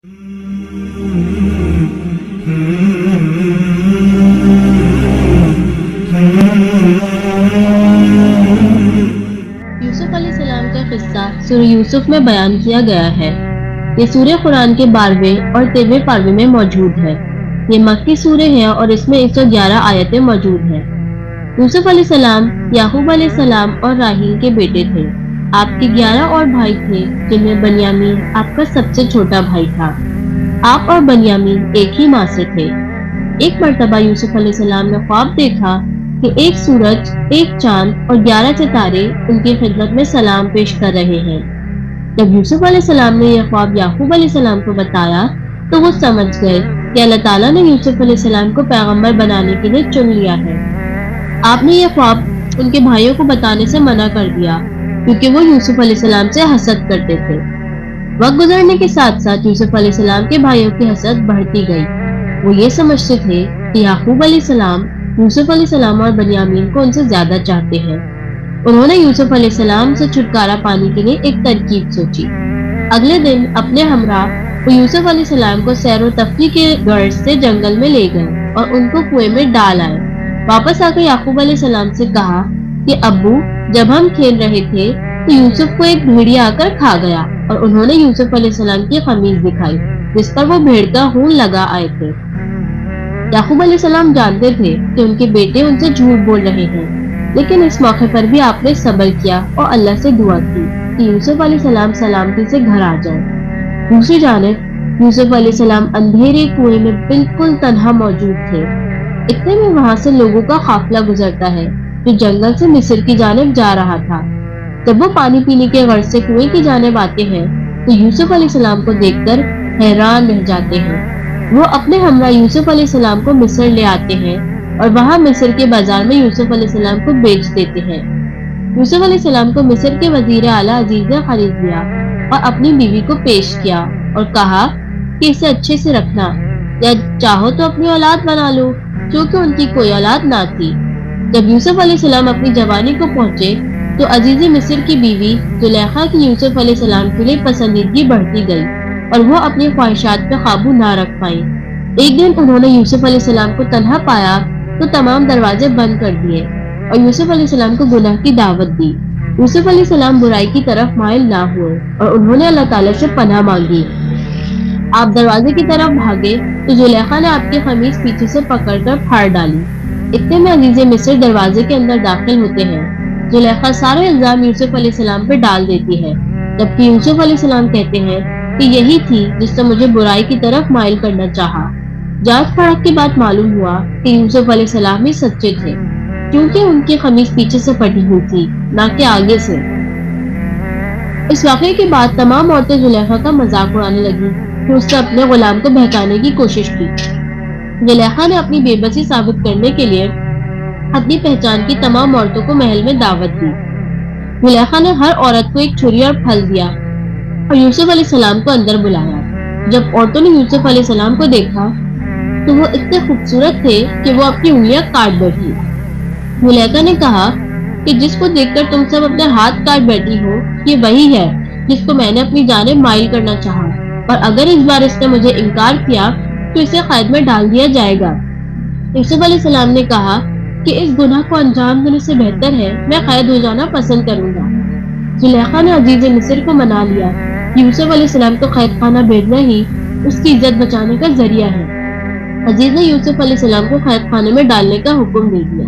یوسف علیہ السلام کا قصہ سورہ یوسف میں بیان کیا گیا ہے۔ یہ سورہ قرآن کے 12ویں اور 13ویں پارے میں موجود ہے۔ یہ مکی سورہ ہے اور اس میں 111 آیتیں موجود ہیں۔ یوسف علیہ السلام یعقوب علیہ السلام اور راحیل کے بیٹے تھے۔ آپ کے 11 اور بھائی تھے، جن میں بنیامین آپ کا سب سے چھوٹا بھائی تھا۔ آپ اور بنیامین ایک ہی ماں سے تھے۔ ایک مرتبہ یوسف علیہ السلام نے خواب دیکھا کہ ایک سورج، ایک چاند اور 11 ستارے ان کی خدمت میں سلام پیش کر رہے ہیں۔ جب یوسف علیہ السلام نے یہ خواب یعقوب علیہ السلام کو بتایا تو وہ سمجھ گئے کہ اللہ تعالیٰ نے یوسف علیہ السلام کو پیغمبر بنانے کے لیے چن لیا ہے۔ آپ نے یہ خواب ان کے بھائیوں کو بتانے سے منع کر دیا کیونکہ وہ یوسف علیہ السلام سے حسد کرتے تھے۔ وقت گزرنے کے ساتھ ساتھ یوسف علیہ السلام کے بھائیوں کی حسد بڑھتی گئی۔ وہ یہ سمجھتے تھے کہ یعقوب علیہ السلام یوسف علیہ السلام اور بنیامین کو ان سے زیادہ چاہتے ہیں۔ انہوں نے یوسف علیہ السلام سے چھٹکارا پانے کے لیے ایک ترکیب سوچی۔ اگلے دن اپنے ہمراہ وہ یوسف علیہ السلام کو سیر و تفریح کے غرض سے جنگل میں لے گئے اور ان کو کنویں میں ڈال آئے۔ واپس آ کر یعقوب علیہ السلام سے کہا کہ ابو، جب ہم کھیل رہے تھے تو یوسف کو ایک بھیڑیا آ کر کھا گیا، اور انہوں نے یوسف علیہ السلام کی قمیص دکھائی جس پر وہ بھیڑ کا خون لگا آئے تھے۔ یعقوب علیہ السلام جانتے تھے کہ ان کے بیٹے ان سے جھوٹ بول رہے ہیں، لیکن اس موقع پر بھی آپ نے صبر کیا اور اللہ سے دعا کی کہ یوسف علیہ السلام سلامتی سے گھر آ جائیں۔ دوسری جانب یوسف علیہ السلام اندھیرے کنویں میں بالکل تنہا موجود تھے۔ اتنے میں وہاں سے لوگوں کا قافلہ گزرتا ہے جو جنگل سے مصر کی جانب جا رہا تھا۔ جب وہ پانی پینے کے غرض سے کنویں کی جانب آتے ہیں تو یوسف علیہ السلام کو دیکھ کر حیران رہ جاتے ہیں۔ وہ اپنے ہمراہ یوسف علیہ السلام کو مصر لے آتے ہیں اور وہاں مصر کے بازار میں یوسف علیہ السلام کو بیچ دیتے ہیں۔ یوسف علیہ السلام کو مصر کے وزیر اعلیٰ عزیز نے خرید لیا اور اپنی بیوی کو پیش کیا اور کہا کہ اسے اچھے سے رکھنا، یا چاہو تو اپنی اولاد بنا لو، کیونکہ ان کی کوئی اولاد نہ تھی۔ جب یوسف علیہ السلام اپنی جوانی کو پہنچے تو عزیز مصر کی بیوی زلیخا کی یوسف علیہ السلام کے لیے پسندیدگی بڑھتی گئی اور وہ اپنی خواہشات پہ قابو نہ رکھ پائیں۔ ایک دن انہوں نے یوسف علیہ السلام کو تنہا پایا تو تمام دروازے بند کر دیے اور یوسف علیہ السلام کو گناہ کی دعوت دی۔ یوسف علیہ السلام برائی کی طرف مائل نہ ہوئے اور انہوں نے اللہ تعالیٰ سے پناہ مانگی۔ آپ دروازے کی طرف بھاگے تو زلیخا نے آپ کی قمیص پیچھے سے پکڑ کر پھاڑ ڈالی۔ اتنے میں عزیز مصر دروازے کے اندر داخل ہوتے ہیں۔ زلیخا سارے الزام یوسف علیہ السلام پہ ڈال دیتی ہے، جبکہ یوسف علیہ السلام کہتے ہیں کہ یہی تھی جس نے مجھے برائی کی طرف مائل کرنا چاہا۔ جانچ پڑتال کے بعد معلوم ہوا کہ یوسف علیہ السلام ہی سچے تھے، کیونکہ ان کی قمیص پیچھے سے پھٹی ہوئی تھی، نہ کہ آگے سے۔ اس واقعے کے بعد تمام عورتیں زلیخا کا مذاق اڑانے لگی کہ اس نے اپنے غلام کو بہکانے کی کوشش کی۔ زلیخا نے اپنی بے بسی ثابت کرنے کے لیے اپنی پہچان کی تمام عورتوں کو محل میں دعوت دی۔ زلیخا نے ہر عورت کو ایک چھری اور پھل دیا اور یوسف علیہ السلام کو اندر بلایا۔ جب عورتوں نے یوسف علیہ السلام کو دیکھا تو وہ اتنے خوبصورت تھے کہ وہ اپنی انگلیاں کاٹ بیٹھی۔ زلیخا نے کہا کہ جس کو دیکھ کر تم سب اپنے ہاتھ کاٹ بیٹھی ہو، یہ وہی ہے جس کو میں نے اپنی جانب مائل کرنا چاہا، اور اگر اس بار اس نے مجھے انکار کیا تو اسے قید میں ڈال دیا جائے گا۔ یوسف علیہ السلام نے کہا کہ اس گناہ کو انجام دینے سے بہتر ہے میں قید ہو جانا پسند کروں گا۔ زلیخا نے عزیز مصر کو منا لیا۔ یوسف علیہ السلام کو قید خانہ بھیجنا ہی اس کی عزت بچانے کا ذریعہ ہے۔ عزیز نے یوسف علیہ السلام کو قید خانے میں ڈالنے کا حکم دے دیا۔